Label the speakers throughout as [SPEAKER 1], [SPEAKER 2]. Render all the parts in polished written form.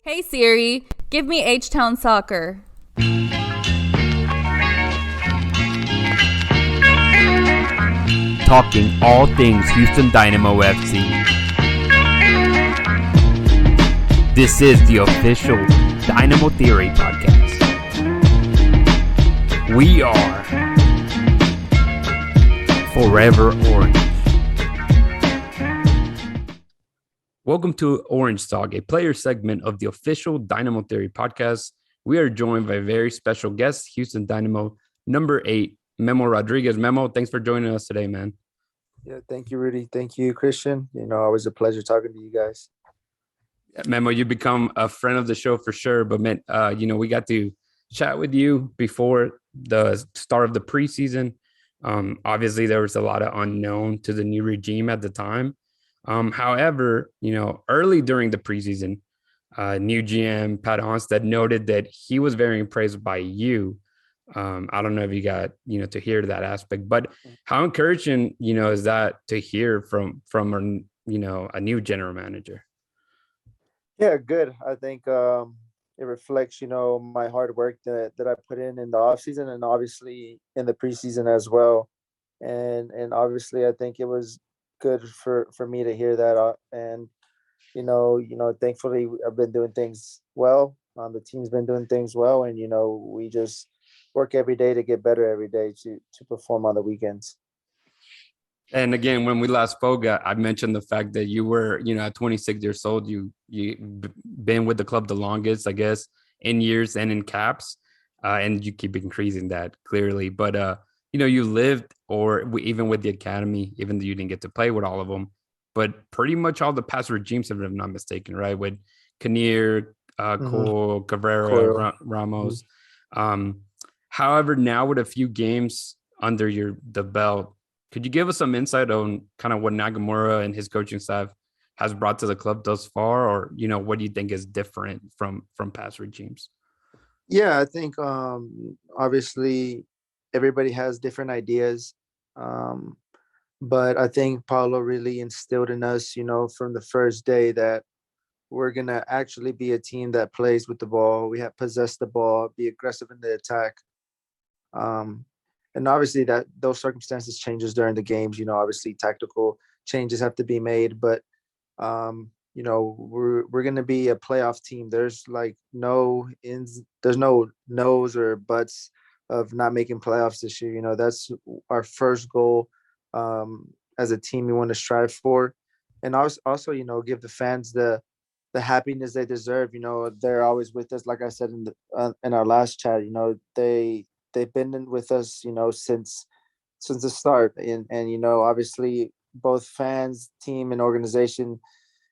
[SPEAKER 1] Hey Siri, give me H-Town Soccer.
[SPEAKER 2] Talking all things Houston Dynamo FC. This is the official Dynamo Theory Podcast. We are Forever Orange. Welcome to Orange Talk, a player segment of the official Dynamo Theory Podcast. We are joined by a very special guest, Houston Dynamo number 8, Memo Rodriguez. Memo, thanks for joining us today, man.
[SPEAKER 3] Yeah, thank you, Rudy. Thank you, Cristian. Always a pleasure talking to you guys.
[SPEAKER 2] Memo, you become a friend of the show for sure. But man, we got to chat with you before the start of the preseason. Obviously, there was a lot of unknown to the new regime at the time. However, early during the preseason, new GM Pat Onstad noted that he was very impressed by you. I don't know if you got, to hear that aspect, but how encouraging, is that to hear from a new general manager?
[SPEAKER 3] Yeah, good. I think it reflects, my hard work that I put in the offseason and obviously in the preseason as well. And obviously, I think it was good for me to hear that. And, thankfully, I've been doing things well. The team's been doing things well. And, we just work every day to get better every day to perform on the weekends.
[SPEAKER 2] And again, when we last spoke, I mentioned the fact that you were, at 26 years old, you been with the club the longest, I guess, in years and in caps, and you keep increasing that clearly. But you lived, even with the academy, even though you didn't get to play with all of them, but pretty much all the past regimes, if I'm not mistaken, right? With Kinnear, Cole, Cabrera, Ramos. However, now with a few games under the belt, could you give us some insight on kind of what Nagamura and his coaching staff has brought to the club thus far, or what do you think is different from past regimes?
[SPEAKER 3] Yeah, I think obviously everybody has different ideas, but I think Paulo really instilled in us, from the first day that we're gonna actually be a team that plays with the ball. We have possess the ball, be aggressive in the attack. And obviously that those circumstances changes during the games, obviously tactical changes have to be made, but we're going to be a playoff team. There's there's no no's or buts of not making playoffs this year. That's our first goal as a team we want to strive for. And also, give the fans the happiness they deserve. They're always with us. Like I said in our last chat, they've been with us, since the start. And obviously both fans, team, and organization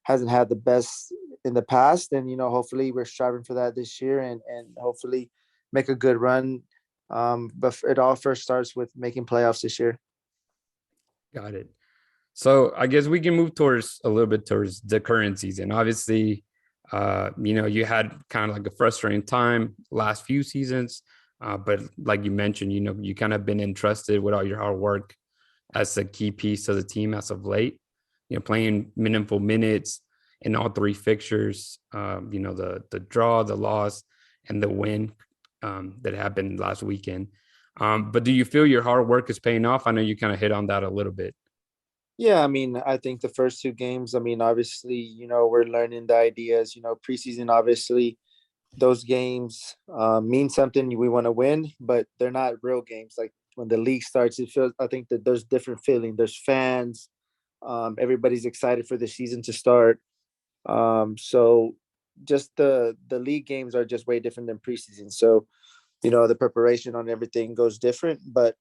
[SPEAKER 3] hasn't had the best in the past. And, hopefully we're striving for that this year and hopefully make a good run. But it all first starts with making playoffs this year.
[SPEAKER 2] Got it. So I guess we can move a little bit towards the current season. Obviously, you had kind of like a frustrating time last few seasons. But like you mentioned, you kind of been entrusted with all your hard work as a key piece of the team as of late, playing meaningful minutes in all three fixtures, the draw, the loss, and the win that happened last weekend. But do you feel your hard work is paying off? I know you kind of hit on that a little bit.
[SPEAKER 3] Yeah, I think the first two games, obviously, we're learning the ideas, preseason, obviously, those games mean something. We want to win, but they're not real games. Like when the league starts, I think that there's different feeling. There's fans. Everybody's excited for the season to start. So just the league games are just way different than preseason. So, the preparation on everything goes different. But,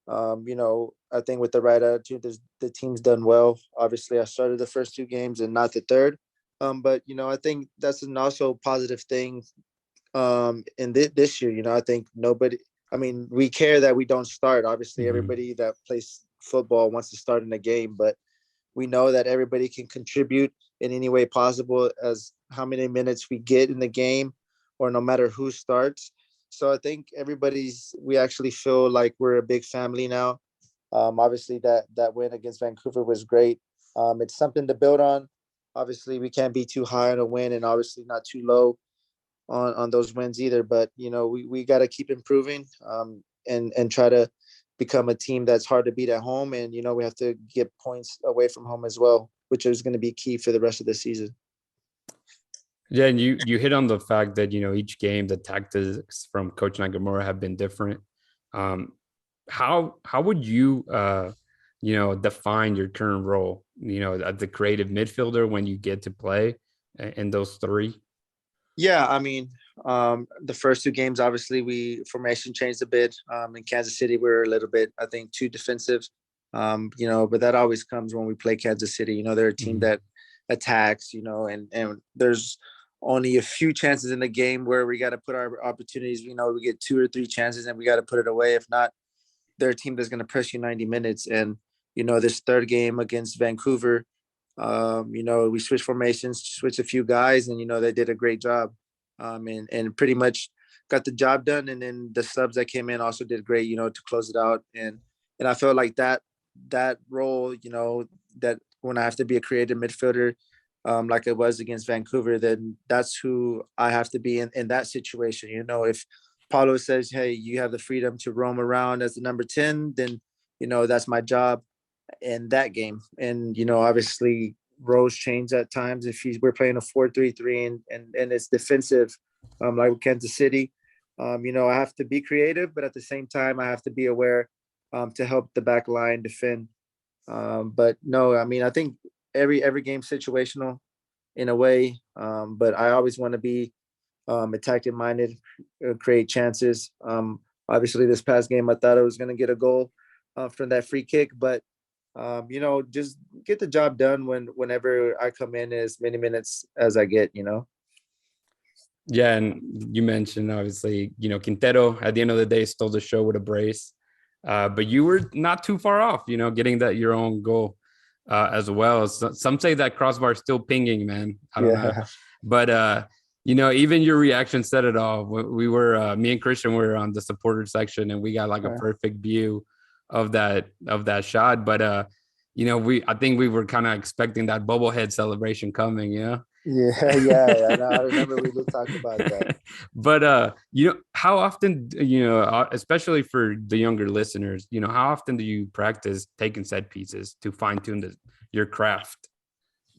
[SPEAKER 3] I think with the right attitude, the team's done well. Obviously, I started the first two games and not the third. But, I think that's an also positive thing in this year. I think we care that we don't start. Obviously, everybody that plays football wants to start in a game, but we know that everybody can contribute in any way possible as how many minutes we get in the game or no matter who starts. So I think we actually feel like we're a big family now. Obviously, that win against Vancouver was great. It's something to build on. obviously we can't be too high on a win and obviously not too low on those wins either. But we got to keep improving, and try to become a team that's hard to beat at home. And we have to get points away from home as well, which is going to be key for the rest of the season.
[SPEAKER 2] Yeah, and you hit on the fact that each game the tactics from Coach Nagamura have been different. How would you define your current role? As the creative midfielder when you get to play in those three.
[SPEAKER 3] Yeah, I mean, the first two games, obviously, formation changed a bit. In Kansas City, we were a little bit, I think, too defensive. But that always comes when we play Kansas City. They're a team that attacks. And there's only a few chances in the game where we got to put our opportunities. We get 2 or 3 chances and we got to put it away. If not, they're a team that's going to press you 90 minutes. And this third game against Vancouver, we switched formations, switched a few guys, and they did a great job, and pretty much got the job done. And then the subs that came in also did great, to close it out. And I felt like that role, that when I have to be a creative midfielder, like it was against Vancouver, then that's who I have to be in that situation. If Paulo says, hey, you have the freedom to roam around as the number 10, then that's my job in that game. And obviously roles change at times. If we're playing a 4-3-3 and it's defensive, like with Kansas City, I have to be creative, but at the same time I have to be aware to help the back line defend. But no, I mean, I think every game situational in a way, but I always want to be attacking minded, create chances. Obviously this past game I thought I was going to get a goal from that free kick, but just get the job done whenever I come in as many minutes as I get.
[SPEAKER 2] Yeah, and you mentioned obviously Quintero at the end of the day stole the show with a brace, but you were not too far off, getting that your own goal as well. So, some say that crossbar is still pinging, man. I don't know, but even your reaction said it all. We were me and Cristian were on the supporter section, and we got like a perfect view of that shot. But I think we were kind of expecting that bobblehead celebration coming.
[SPEAKER 3] Yeah. I remember we did talk about that.
[SPEAKER 2] But how often, especially for the younger listeners, how often do you practice taking set pieces to fine tune your craft?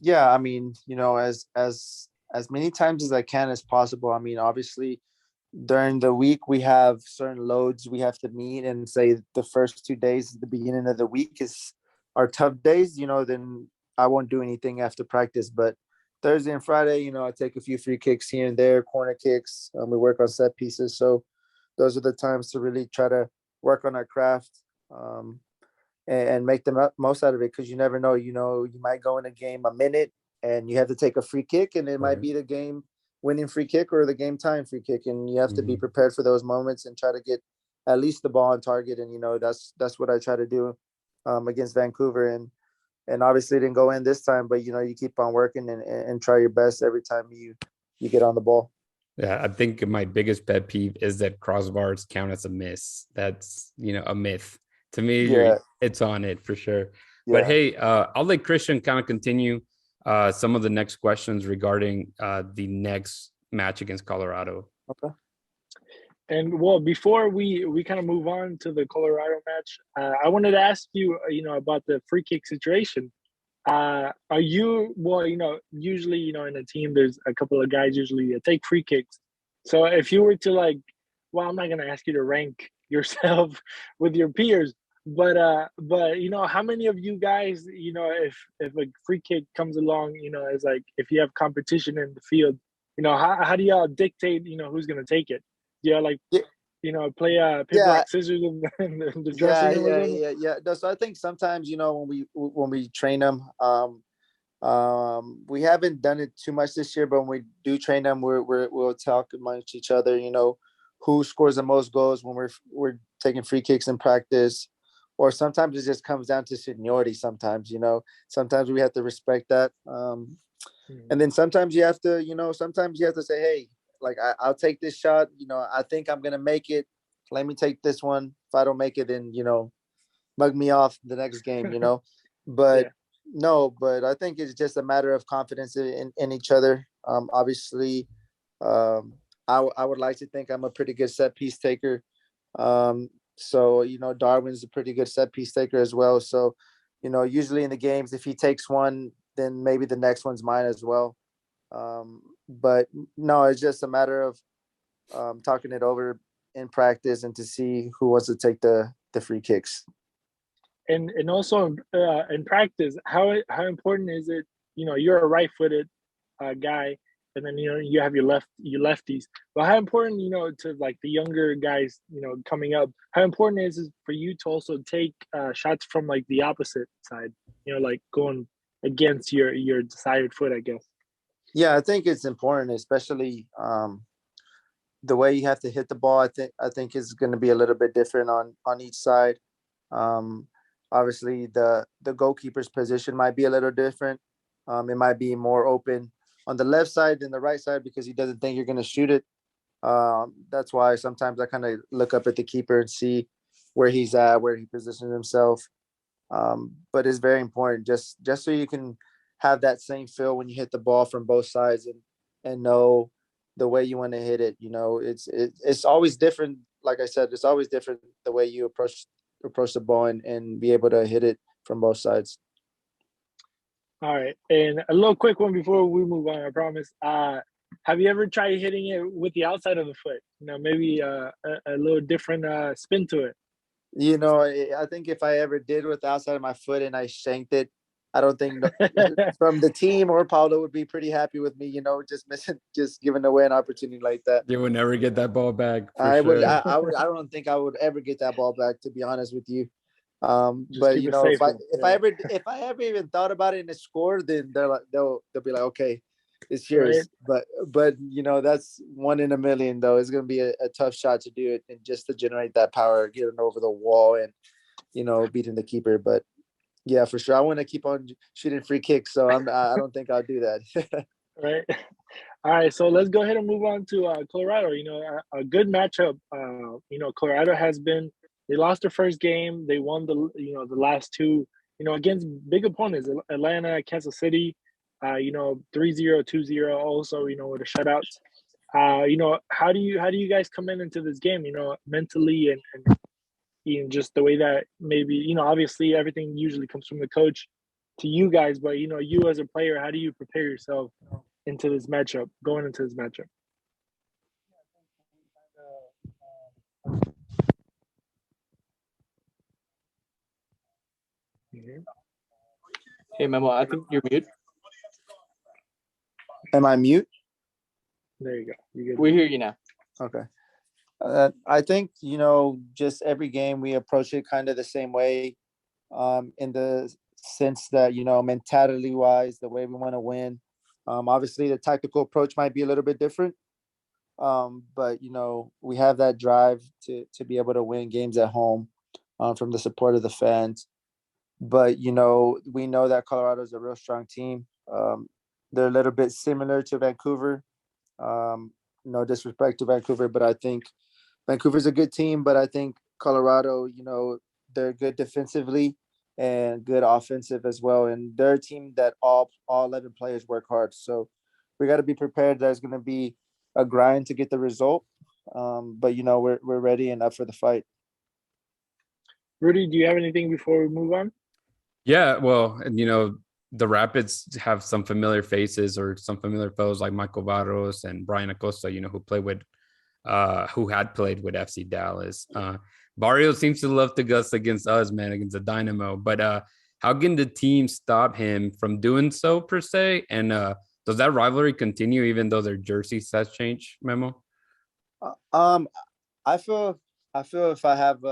[SPEAKER 3] Yeah, I mean, as many times as I can as possible. I mean, obviously during the week we have certain loads we have to meet, and say the first 2 days at the beginning of the week is our tough days, then I won't do anything after practice. But Thursday and Friday, I take a few free kicks here and there, corner kicks. We work on set pieces. So those are the times to really try to work on our craft, and make the most out of it. Cause you never know, you might go in a game a minute and you have to take a free kick, and it might be the game winning free kick or the game time free kick. And you have to be prepared for those moments and try to get at least the ball on target. And, that's what I try to do against Vancouver. And obviously it didn't go in this time, but, you keep on working and try your best every time you get on the ball.
[SPEAKER 2] Yeah, I think my biggest pet peeve is that crossbars count as a miss. That's, a myth. To me, it's on it for sure. Yeah. But hey, I'll let Cristian kind of continue some of the next questions regarding the next match against Colorado.
[SPEAKER 3] Okay.
[SPEAKER 4] And well, before we kind of move on to the Colorado match, I wanted to ask you, about the free kick situation. Are you, usually, in a team, there's a couple of guys usually take free kicks. So if you were to I'm not going to ask you to rank yourself with your peers, but how many of you guys, if a free kick comes along, it's like if you have competition in the field, how do y'all dictate, who's going to take it? Yeah, play paper, rock, scissors in the dressing room.
[SPEAKER 3] Yeah. No, so I think sometimes, when we train them, we haven't done it too much this year, but when we do train them, we'll talk amongst each other, who scores the most goals when we're taking free kicks in practice. Or sometimes it just comes down to seniority. Sometimes, sometimes we have to respect that. And then sometimes you have to, say, hey, I'll take this shot. I think I'm going to make it. Let me take this one. If I don't make it, then, mug me off the next game, But No, but I think it's just a matter of confidence in each other. Obviously, I would like to think I'm a pretty good set piece taker. So, Darwin's a pretty good set piece taker as well. So, usually in the games, if he takes one, then maybe the next one's mine as well. But no, it's just a matter of talking it over in practice and to see who wants to take the free kicks.
[SPEAKER 4] And also in practice, how important is it? You're a right-footed guy, and then you have your lefties. But how important, to like the younger guys, coming up, how important is it for you to also take shots from like the opposite side? Like going against your decided foot, I guess.
[SPEAKER 3] Yeah, I think it's important, especially the way you have to hit the ball. I think is going to be a little bit different on each side. Um, Obviously, the goalkeeper's position might be a little different. It might be more open on the left side than the right side because he doesn't think you're going to shoot it. That's why sometimes I kind of look up at the keeper and see where he's at, where he positions himself. But it's very important just so you can have that same feel when you hit the ball from both sides and know the way you want to hit it. It's always different. Like I said, it's always different the way you approach the ball and be able to hit it from both sides.
[SPEAKER 4] All right, and a little quick one before we move on. I promise. Have you ever tried hitting it with the outside of the foot? Maybe a little different spin to it.
[SPEAKER 3] I think if I ever did with the outside of my foot and I shanked it, I don't think from the team or Paulo would be pretty happy with me. Just giving away an opportunity like that.
[SPEAKER 2] You would never get that ball back.
[SPEAKER 3] I
[SPEAKER 2] sure.
[SPEAKER 3] would. I don't think I would ever get that ball back. To be honest with you.
[SPEAKER 4] Just
[SPEAKER 3] But
[SPEAKER 4] keep it safe.
[SPEAKER 3] if I ever even thought about it and it scored, then they'll be like, okay, it's yours.
[SPEAKER 4] Right.
[SPEAKER 3] But that's 1 in a million though. It's gonna be a tough shot to do it and just to generate that power, getting over the wall and beating the keeper. But yeah, for sure, I want to keep on shooting free kicks. So I don't think I'll do that.
[SPEAKER 4] Right. All right, so let's go ahead and move on to Colorado. A good matchup. Colorado they lost their first game. They won the last two, against big opponents, Atlanta, Kansas City, 3-0, 2-0 also, with a shutout. How do you guys come into this game, mentally and just the way that maybe, obviously everything usually comes from the coach to you guys, but, you as a player, how do you prepare yourself going into this matchup?
[SPEAKER 5] Hey, Memo, I think you're mute.
[SPEAKER 3] Am I mute?
[SPEAKER 4] There you go. You're good.
[SPEAKER 5] We hear you now.
[SPEAKER 3] Okay. I think, just every game we approach it kind of the same way, in the sense that, mentality wise, the way we want to win. Obviously the tactical approach might be a little bit different. But, we have that drive to be able to win games at home, from the support of the fans. But, we know that Colorado is a real strong team. They're a little bit similar to Vancouver. No disrespect to Vancouver, but I think Vancouver's a good team. But I think Colorado, they're good defensively and good offensive as well. And they're a team that all 11 players work hard. So we got to be prepared. There's going to be a grind to get the result. But, we're ready and up for the fight.
[SPEAKER 4] Rudy, do you have anything before we move on?
[SPEAKER 2] Yeah, well, and the Rapids have some familiar faces or some familiar foes like Michael Barros and Brian Acosta, who had played with FC Dallas. Barrios seems to love to guss against us, man, against the Dynamo. But how can the team stop him from doing so per se? And does that rivalry continue even though their jersey sets change, Memo?
[SPEAKER 3] I feel if I have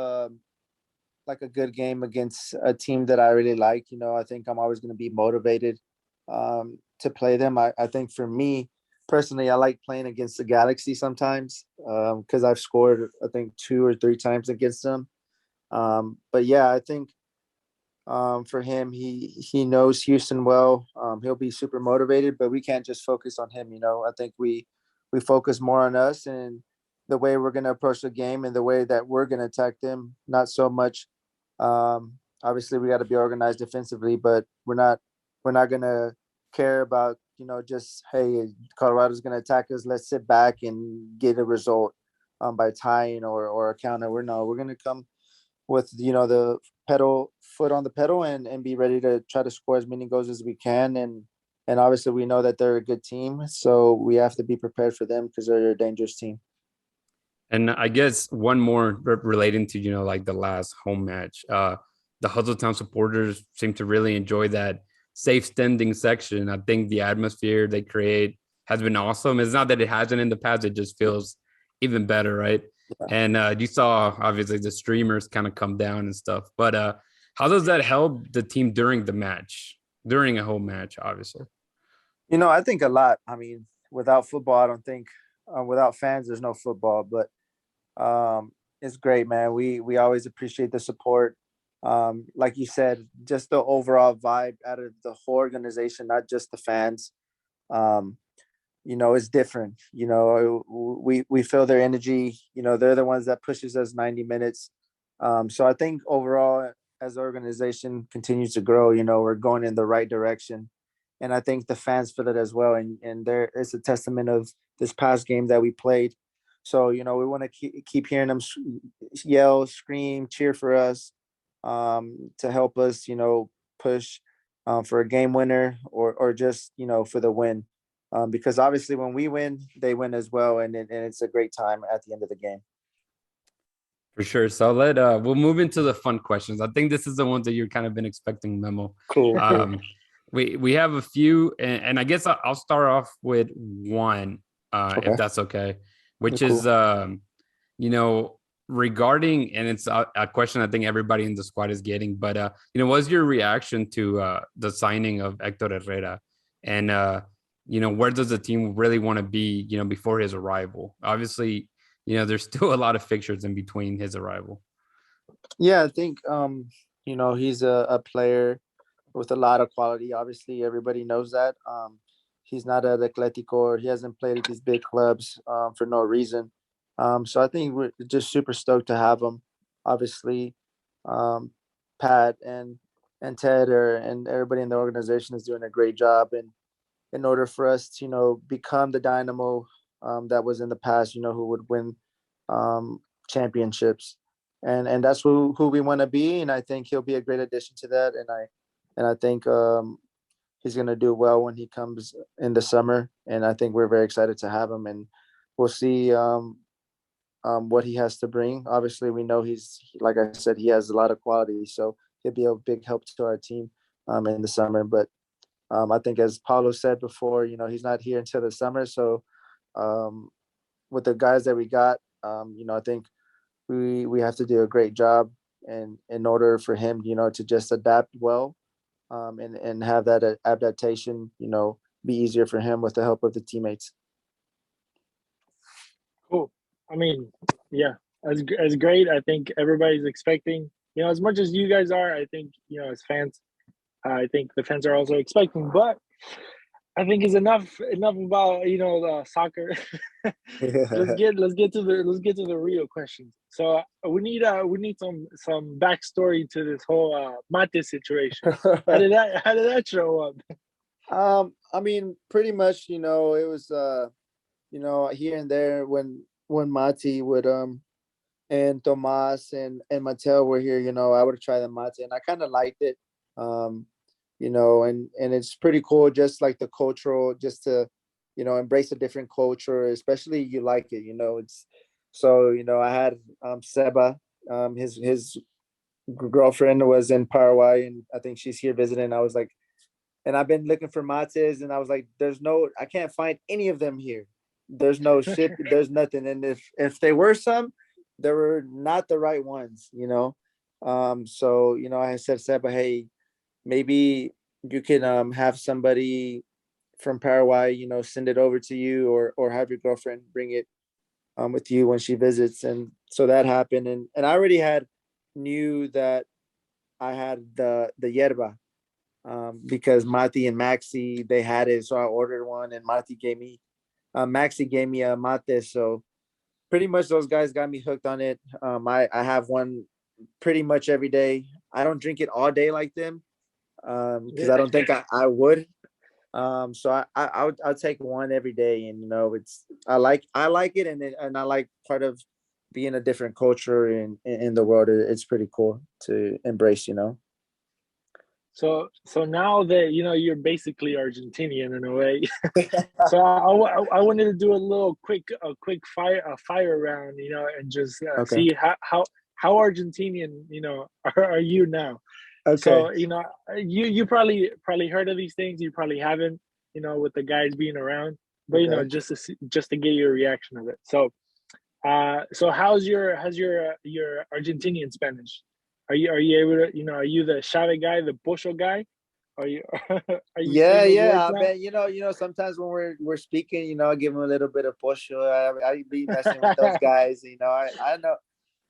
[SPEAKER 3] like a good game against a team that I really like, I think I'm always going to be motivated to play them. I think for me personally, I like playing against the Galaxy sometimes because I've scored, I think 2 or 3 times against them. But yeah, I think for him, he knows Houston well. He'll be super motivated, but we can't just focus on him. I think we focus more on us and the way we're going to approach the game and the way that we're going to attack them, not so much obviously we got to be organized defensively, but we're not gonna care about, just, hey, Colorado's gonna attack us, let's sit back and get a result by tying or a counter. We're gonna come with, the foot on the pedal, and be ready to try to score as many goals as we can. And obviously we know that they're a good team, so we have to be prepared for them because they're a dangerous team.
[SPEAKER 2] And I guess one more relating to, like the last home match, the Hustletown supporters seem to really enjoy that safe standing section. I think the atmosphere they create has been awesome. It's not that it hasn't in the past, it just feels even better, right?
[SPEAKER 3] Yeah.
[SPEAKER 2] And you saw obviously the streamers kind of come down and stuff. But how does that help the team during the match, during a home match, obviously?
[SPEAKER 3] I think a lot. I mean, without football, I don't think without fans, there's no football. But it's great, man. We always appreciate the support. Like you said, just the overall vibe out of the whole organization, not just the fans. It's different. We feel their energy. They're the ones that pushes us 90 minutes. So I think overall, as the organization continues to grow, we're going in the right direction. And I think the fans feel it as well. And there is a testament of this past game that we played. So, we want to keep hearing them yell, scream, cheer for us, to help us, push for a game winner or just, for the win. Because obviously when we win, they win as well. And it's a great time at the end of the game.
[SPEAKER 2] For sure. So we'll move into the fun questions. I think this is the ones that you've kind of been expecting, Memo.
[SPEAKER 3] Cool.
[SPEAKER 2] We have a few, and I guess I'll start off with one,
[SPEAKER 3] Okay.
[SPEAKER 2] if that's okay, which
[SPEAKER 3] Cool.
[SPEAKER 2] is, regarding, and it's a question I think everybody in the squad is getting, but, what's your reaction to the signing of Hector Herrera? And, where does the team really want to be, before his arrival? Obviously, there's still a lot of fixtures in between his arrival.
[SPEAKER 3] Yeah, I think, he's a player with a lot of quality. Obviously, everybody knows that. He's not at Atletico, or he hasn't played at these big clubs for no reason. So I think we're just super stoked to have him. Obviously, Pat and Ted and everybody in the organization is doing a great job. And in order for us to, become the Dynamo that was in the past, who would win championships. And that's who we want to be. And I think he'll be a great addition to that. And I think he's going to do well when he comes in the summer. And I think we're very excited to have him. And we'll see what he has to bring. Obviously, we know like I said, he has a lot of quality. So he'll be a big help to our team in the summer. But I think, as Paulo said before, he's not here until the summer. So with the guys that we got, I think we have to do a great job. And in order for him, to just adapt well, and have that adaptation, be easier for him with the help of the teammates.
[SPEAKER 4] Cool. I mean, yeah, as great. I think everybody's expecting, as much as you guys are, I think, as fans, I think the fans are also expecting, but I think it's enough about, the soccer. Let's get to the real questions. So we need some backstory to this whole Mate situation. How did that show up?
[SPEAKER 3] I mean, pretty much, it was here and there when Mati would and Tomas and Mateo were here, I would try the mate, and I kind of liked it. And it's pretty cool, just like the cultural, just to, embrace a different culture, especially you like it, it's so, I had Seba, his girlfriend was in Paraguay, and I think she's here visiting. I was like, and I've been looking for mates, and I was like, I can't find any of them here. There's no ship, there's nothing. And if they were some, they were not the right ones, so, I said, Seba, hey, maybe you can have somebody from Paraguay, send it over to you, or have your girlfriend bring it with you when she visits. And so that happened. And I already knew that I had the yerba because Mati and Maxi, they had it. So I ordered one, and Maxi gave me a mate. So pretty much those guys got me hooked on it. I have one pretty much every day. I don't drink it all day like them, because I don't think I would. So I'll take one every day, and I like it, and I like part of being a different culture in the world. It's pretty cool to embrace.
[SPEAKER 4] So now that you're basically Argentinian in a way. So I wanted to do a quick fire round, and just
[SPEAKER 3] Okay.
[SPEAKER 4] see how Argentinian are you now.
[SPEAKER 3] Okay.
[SPEAKER 4] So you probably heard of these things. You probably haven't, with the guys being around, but
[SPEAKER 3] Okay.
[SPEAKER 4] just to get your reaction of it. So so how's your Argentinian Spanish? Are you able to, are you the Chave guy, the Bushel guy? Are you are you saying those
[SPEAKER 3] I
[SPEAKER 4] words now?
[SPEAKER 3] bet sometimes when we're speaking, I give them a little bit of push. I be messing with those guys. I know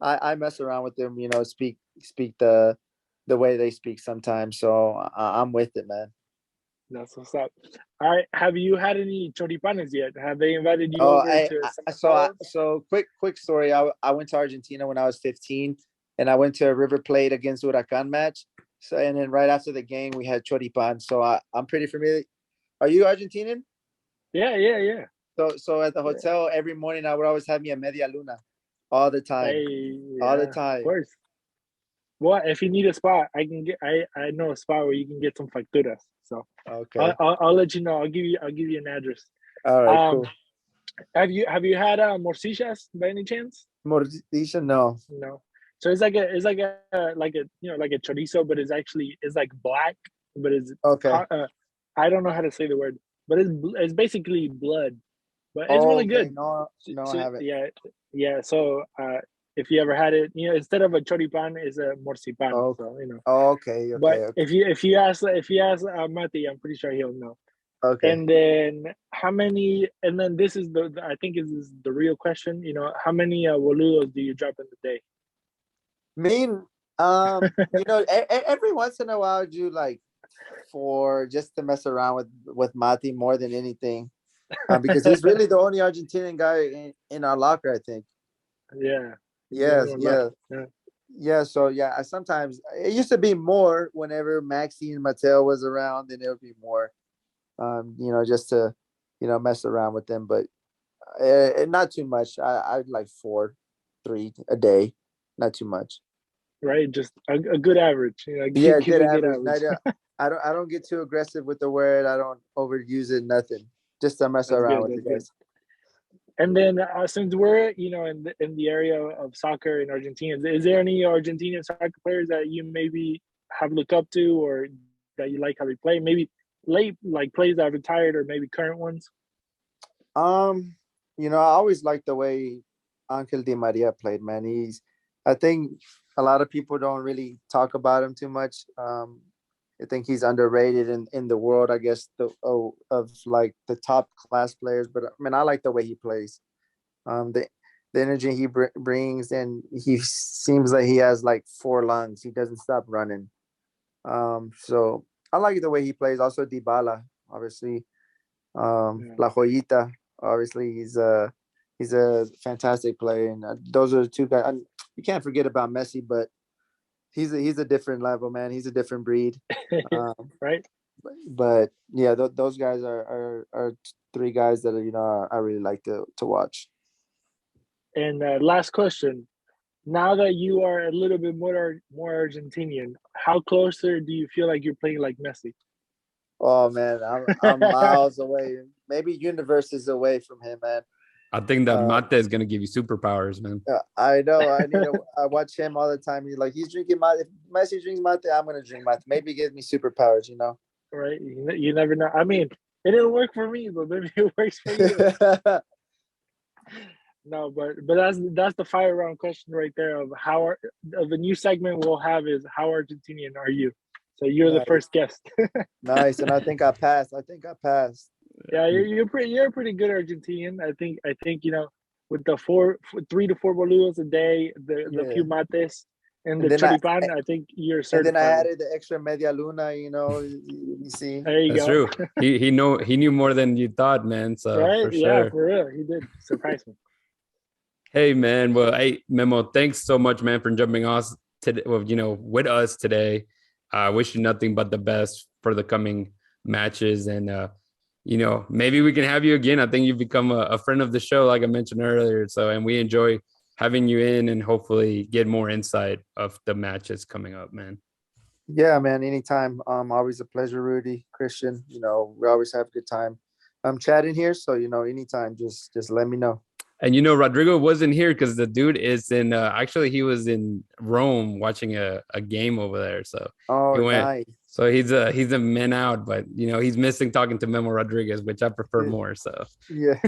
[SPEAKER 3] I mess around with them. Speak the way they speak sometimes. So I'm with it, man.
[SPEAKER 4] That's what's up. All right. Have you had any choripanes yet? Have they invited you
[SPEAKER 3] Oh,
[SPEAKER 4] over to
[SPEAKER 3] so quick story. I went to Argentina when I was 15, and I went to a River Plate against Huracan match. So, and then right after the game, we had choripan. So I'm pretty familiar. Are you Argentinian?
[SPEAKER 4] Yeah.
[SPEAKER 3] So at the hotel every morning, I would always have me a media luna, all the time, all the time.
[SPEAKER 4] Of course. Well, if you need a spot, I know a spot where you can get some facturas. So
[SPEAKER 3] Okay.
[SPEAKER 4] I'll let you know. I'll give you an address.
[SPEAKER 3] All right. Cool.
[SPEAKER 4] Have you had morcillas by any chance?
[SPEAKER 3] Morticia, no.
[SPEAKER 4] No. So it's like a chorizo, but it's like black, but it's
[SPEAKER 3] Okay.
[SPEAKER 4] I don't know how to say the word, but it's basically blood, but it's really good.
[SPEAKER 3] No, I haven't.
[SPEAKER 4] Yeah. So if you ever had it, instead of a choripan, it's a morcipan.
[SPEAKER 3] Oh.
[SPEAKER 4] So
[SPEAKER 3] Okay.
[SPEAKER 4] But
[SPEAKER 3] Okay.
[SPEAKER 4] if you ask Mati, I'm pretty sure he'll know.
[SPEAKER 3] Okay.
[SPEAKER 4] And then how many? And then this is I think this is the real question. How many boludos do you drop in the day?
[SPEAKER 3] Every once in a while, I do like 4 just to mess around with Mati more than anything, because he's really the only Argentinian guy in our locker, I think.
[SPEAKER 4] Yeah.
[SPEAKER 3] Yes. Yeah. So I sometimes it used to be more whenever Maxi and Mateo was around, then it would be more, just to, mess around with them, but not too much. I'd like 4-3 a day, not too much.
[SPEAKER 4] Right, just a good average.
[SPEAKER 3] Good average. I don't get too aggressive with the word. I don't overuse it. Nothing. Just to mess around with the guys.
[SPEAKER 4] And then since we're in the area of soccer in Argentina, is there any Argentinian soccer players that you maybe have looked up to, or that you like how they play? Maybe late players that are retired, or maybe current ones.
[SPEAKER 3] I always liked the way Angel Di Maria played. Man, I think a lot of people don't really talk about him too much. I think he's underrated in the world, I guess, of like the top class players. But I like the way he plays. The energy he brings, and he seems like he has like 4 lungs. He doesn't stop running. So I like the way he plays. Also Dybala, obviously. La Joyita, obviously he's a fantastic player, and those are the 2 guys. You can't forget about Messi, but he's a different level, man. He's a different breed.
[SPEAKER 4] Right.
[SPEAKER 3] But yeah, those guys are 3 guys that I really like to watch.
[SPEAKER 4] And last question: now that you are a little bit more Argentinian, how closer do you feel like you're playing like Messi?
[SPEAKER 3] Oh man, I'm miles away, maybe universes away from him, man.
[SPEAKER 2] I think that mate is gonna give you superpowers, man.
[SPEAKER 3] I know. I watch him all the time. He's drinking mate. If Messi drinks mate, I'm gonna drink mate. Maybe it gives me superpowers,
[SPEAKER 4] Right? You never know. I mean, it didn't work for me, but maybe it works for you. No, but that's the fire round question right there of the new segment we'll have is how Argentinian are you? So you're the first guest.
[SPEAKER 3] Nice, and I think I passed.
[SPEAKER 4] Yeah, you're a pretty good Argentinian. I think with the 3 to 4 boludos a day, the few mates and the choripan, I think you're certified.
[SPEAKER 3] And then I added the extra media luna. You see.
[SPEAKER 4] There you
[SPEAKER 2] That's
[SPEAKER 4] go.
[SPEAKER 2] True. He knew more than you thought, man. So
[SPEAKER 4] right?
[SPEAKER 2] For sure.
[SPEAKER 4] Yeah, for real, he did surprise me.
[SPEAKER 2] Hey, man. Well, hey, Memo, thanks so much, man, for jumping today, well, with us today. I wish you nothing but the best for the coming matches. And, maybe we can have you again. I think you've become a friend of the show, like I mentioned earlier. So, and we enjoy having you in and hopefully get more insight of the matches coming up, man.
[SPEAKER 3] Yeah, man. Anytime. Always a pleasure, Rudy, Cristian. We always have a good time. I'm chatting here, so anytime, just let me know.
[SPEAKER 2] And Rodrigo wasn't here because the dude is in. Actually, he was in Rome watching a game over there. So he went.
[SPEAKER 3] Nice.
[SPEAKER 2] So he's a man out, but he's missing talking to Memo Rodriguez, which I prefer more. So
[SPEAKER 3] yeah,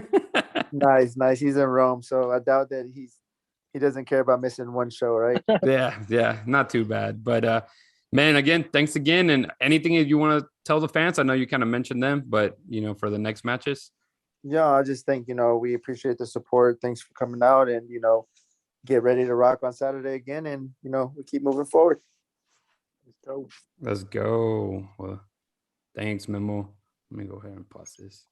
[SPEAKER 3] nice. He's in Rome, so I doubt that he doesn't care about missing one show, right?
[SPEAKER 2] yeah, not too bad. But man, again, thanks again. And anything that you want to tell the fans? I know you kind of mentioned them, but for the next matches.
[SPEAKER 3] Yeah, I just think we appreciate the support. Thanks for coming out, and get ready to rock on Saturday again, and we keep moving forward.
[SPEAKER 2] Let's go. Well, thanks, Memo. Let me go ahead and pause this.